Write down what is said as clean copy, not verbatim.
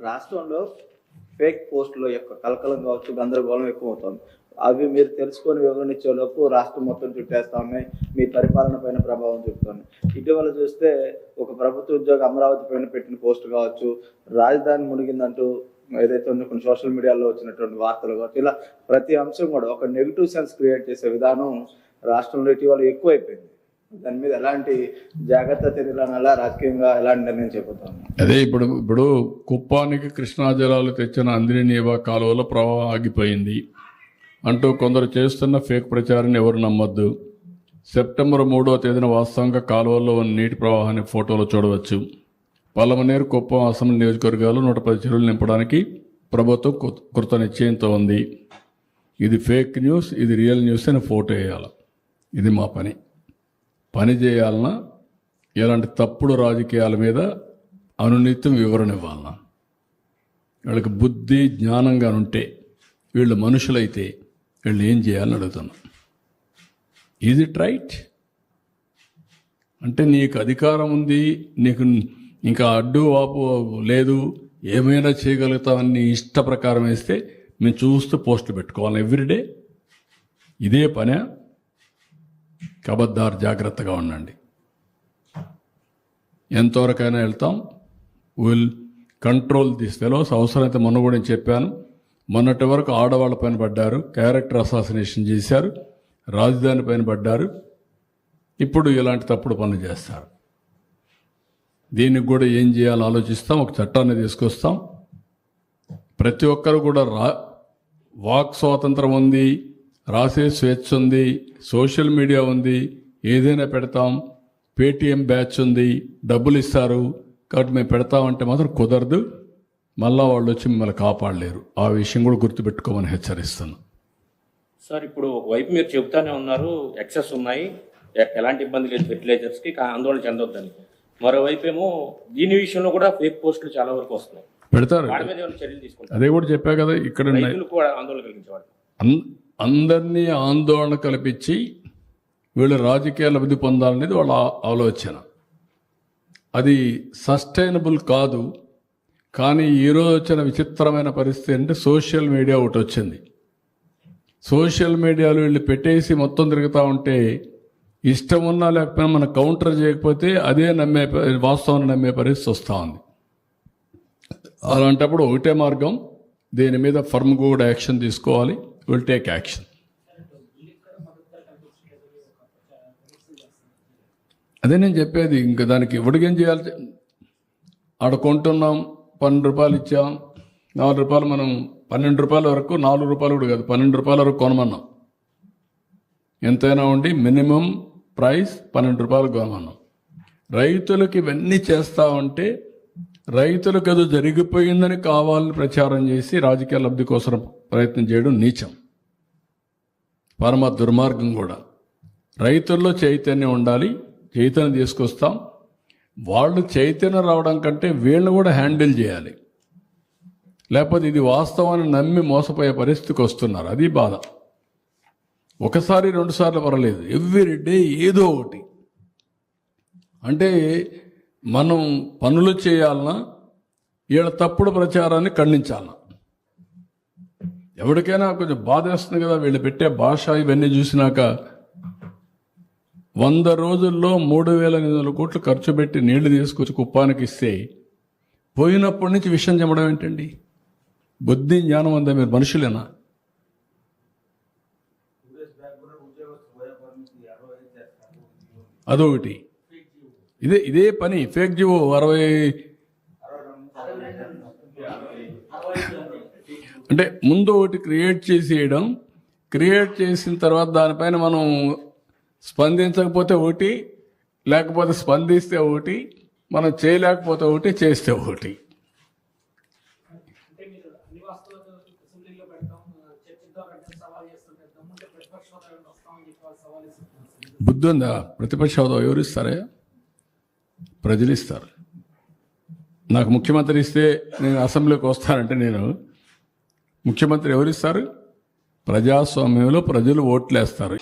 రాష్ట్రంలో ఫేక్ పోస్టుల యొక్క కలకలం కావచ్చు, గందరగోళం ఎక్కువ అవుతుంది. అవి మీరు తెలుసుకొని వివరణ ఇచ్చేలోపు రాష్ట్రం మొత్తం చుట్టేస్తా ఉన్నాయి, మీ పరిపాలన పైన ప్రభావం చూపుతుంది. ఇటీవల చూస్తే ఒక ప్రభుత్వ ఉద్యోగ అమరావతి పైన పెట్టిన పోస్ట్ కావచ్చు, రాజధాని మునిగిందంటూ ఏదైతే ఉందో కొన్ని సోషల్ మీడియాలో వచ్చినటువంటి వార్తలు కావచ్చు, ఇలా ప్రతి అంశం కూడా ఒక నెగిటివ్ సెన్స్ క్రియేట్ చేసే విధానం రాష్ట్రంలో ఇటీవల ఎక్కువైపోయింది. దాని మీద ఎలాంటి జాగ్రత్త చర్యలు అలా రాజకీయంగా ఎలాంటి నిర్ణయం చేపడతాం? అదే ఇప్పుడు కుప్పానికి కృష్ణా జలాలు తెచ్చిన అందినీవా కాలువలో ప్రవాహం ఆగిపోయింది అంటూ కొందరు చేస్తున్న ఫేక్ ప్రచారాన్ని ఎవరు నమ్మొద్దు. సెప్టెంబర్ 3వ తేదీన వాస్తవంగా కాలువల్లో ఉన్న నీటి ప్రవాహాన్ని ఫోటోలో చూడవచ్చు. పలమనేరు, కుప్పం అసెంబ్లీ నియోజకవర్గాలు 110 చెరువులు నింపడానికి ప్రభుత్వం కృత నిశ్చయంతో ఉంది. ఇది ఫేక్ న్యూస్, ఇది రియల్ న్యూస్ అని ఫోటో వేయాలి. ఇది మా పని చేయాలన్నా ఇలాంటి తప్పుడు రాజకీయాల మీద అనునిత్యం వివరణ ఇవ్వాలన్నా, వీళ్ళకి బుద్ధి జ్ఞానంగా ఉంటే, వీళ్ళు మనుషులైతే వీళ్ళు ఏం చేయాలని అడుగుతున్నా. Is it right? అంటే నీకు అధికారం ఉంది, నీకు ఇంకా అడ్డు వాపు లేదు, ఏమైనా చేయగలుగుతామని నీ ఇష్ట ప్రకారం వేస్తే మేము చూస్తూ పోస్టులు పెట్టుకోవాలి ఎవ్రీడే. ఇదే పనే? కబద్దారు, జాగ్రత్తగా ఉండండి. ఎంతవరకైనా వెళ్తాం. Will control this fellows. అవసరమైతే మొన్న కూడా చెప్పాను, మొన్నటి వరకు ఆడవాళ్ళ పైన పడ్డారు, క్యారెక్టర్ అసాసినేషన్ చేశారు, రాజధాని పైన పడ్డారు, ఇప్పుడు ఇలాంటి తప్పుడు పనులు చేస్తారు. దీనికి కూడా ఏం చేయాలో ఆలోచిస్తాం, ఒక చట్టాన్ని తీసుకొస్తాం. ప్రతి ఒక్కరు కూడా వాక్ స్వాతంత్రం ఉంది, రాసే స్వేచ్ఛ ఉంది, సోషల్ మీడియా ఉంది, ఏదైనా పెడతాం. పేటీఎం బ్యాచ్ ఉంది, డబ్బులు ఇస్తారు కాబట్టి మేము పెడతామంటే మాత్రం కుదరదు. మళ్ళా వాళ్ళు వచ్చి మిమ్మల్ని కాపాడలేరు. ఆ విషయం కూడా గుర్తుపెట్టుకోమని హెచ్చరిస్తున్నాను. సార్, ఇప్పుడు ఒకవైపు మీరు చెబుతానే ఉన్నారు ఎక్సెస్ ఉన్నాయి, ఎలాంటి ఇబ్బంది లేదు ఫెర్టిలైజర్స్కి, ఆందోళన చెందొద్దని. మరోవైపు ఏమో దీని విషయంలో కూడా ఫేక్ పోస్టులు చాలా వరకు వస్తున్నాయి, పెడతారు. చర్యలు తీసుకుంటారు. అదే కూడా చెప్పా కదా, ఇక్కడ ఆందోళన కలిగించేవాడు అందరినీ ఆందోళన కల్పించి వీళ్ళు రాజకీయ లబ్ధి పొందాలనేది వాళ్ళ ఆలోచన. అది సస్టైనబుల్ కాదు. కానీ ఈరోజు వచ్చిన విచిత్రమైన పరిస్థితి అంటే సోషల్ మీడియా ఒకటి వచ్చింది. సోషల్ మీడియాలో వీళ్ళు పెట్టేసి మొత్తం తిరుగుతూ ఉంటే ఇష్టం ఉన్నా లేకపోయినా మనం కౌంటర్ చేయకపోతే అదే వాస్తవాన్ని నమ్మే పరిస్థితి వస్తూ ఉంది. అలాంటప్పుడు ఒకటే మార్గం, దీని మీద ఫర్మ్గా కూడా యాక్షన్ తీసుకోవాలి. Will take action. అదే నేను చెప్పేది. ఇంకా దానికి ఇవ్వడికేం చేయాలి? ఆడ కొంటున్నాం, 12 రూపాయలు ఇచ్చాం, 4 రూపాయలు మనం 12 రూపాయల వరకు, 4 రూపాయలు కూడా కాదు 12 రూపాయల వరకు కొనమన్నాం. ఎంతైనా ఉండి మినిమం ప్రైస్ 12 రూపాయలు కొనమన్నాం. రైతులకు ఇవన్నీ చేస్తా ఉంటే రైతులకు ఏదో జరిగిపోయిందని కావాలని ప్రచారం చేసి రాజకీయ లబ్ధి కోసం ప్రయత్నం చేయడం నీచం, పరమ దుర్మార్గం కూడా. రైతుల్లో చైతన్యం ఉండాలి, చైతన్యం తీసుకొస్తాం. వాళ్ళు చైతన్యం రావడం కంటే వీళ్ళని కూడా హ్యాండిల్ చేయాలి. లేకపోతే ఇది వాస్తవాన్ని నమ్మి మోసపోయే పరిస్థితికి వస్తున్నారు. అది బాధ. ఒకసారి 2 సార్లు పర్వాలేదు, ఎవ్రీ డే ఏదో ఒకటి. అంటే మనం పనులు చేయాలన్నా వీళ్ళ తప్పుడు ప్రచారాన్ని ఖండించాలన్నా. ఎవరికైనా కొంచెం బాధ వేస్తుంది కదా వీళ్ళు పెట్టే భాష. ఇవన్నీ చూసినాక 100 రోజుల్లో 3,800 కోట్లు ఖర్చు పెట్టి నీళ్లు తీసుకొచ్చి కుప్పానికి ఇస్తే పోయినప్పటి నుంచి విషయం చెప్పడం ఏంటండి? బుద్ధి జ్ఞానం అంతా మీరు మనుషులేనా? అదొకటి. ఇదే పని. ఫేక్ జీవో 60 అంటే ముందు ఒకటి క్రియేట్ చేసేయడం, క్రియేట్ చేసిన తర్వాత దానిపైన మనం స్పందించకపోతే ఒకటి, లేకపోతే స్పందిస్తే ఒకటి, మనం చేయలేకపోతే ఒకటి, చేస్తే ఒకటి. బుద్ధి ఉందా? ప్రతిపక్ష హోదా ఎవరు ఇస్తారా? ప్రజలు ఇస్తారు. నాకు ముఖ్యమంత్రి ఇస్తే నేను అసెంబ్లీకి వస్తానంటే నేను ముఖ్యమంత్రి ఎవరిస్తారు? ప్రజాస్వామ్యంలో ప్రజలు ఓట్లేస్తారు.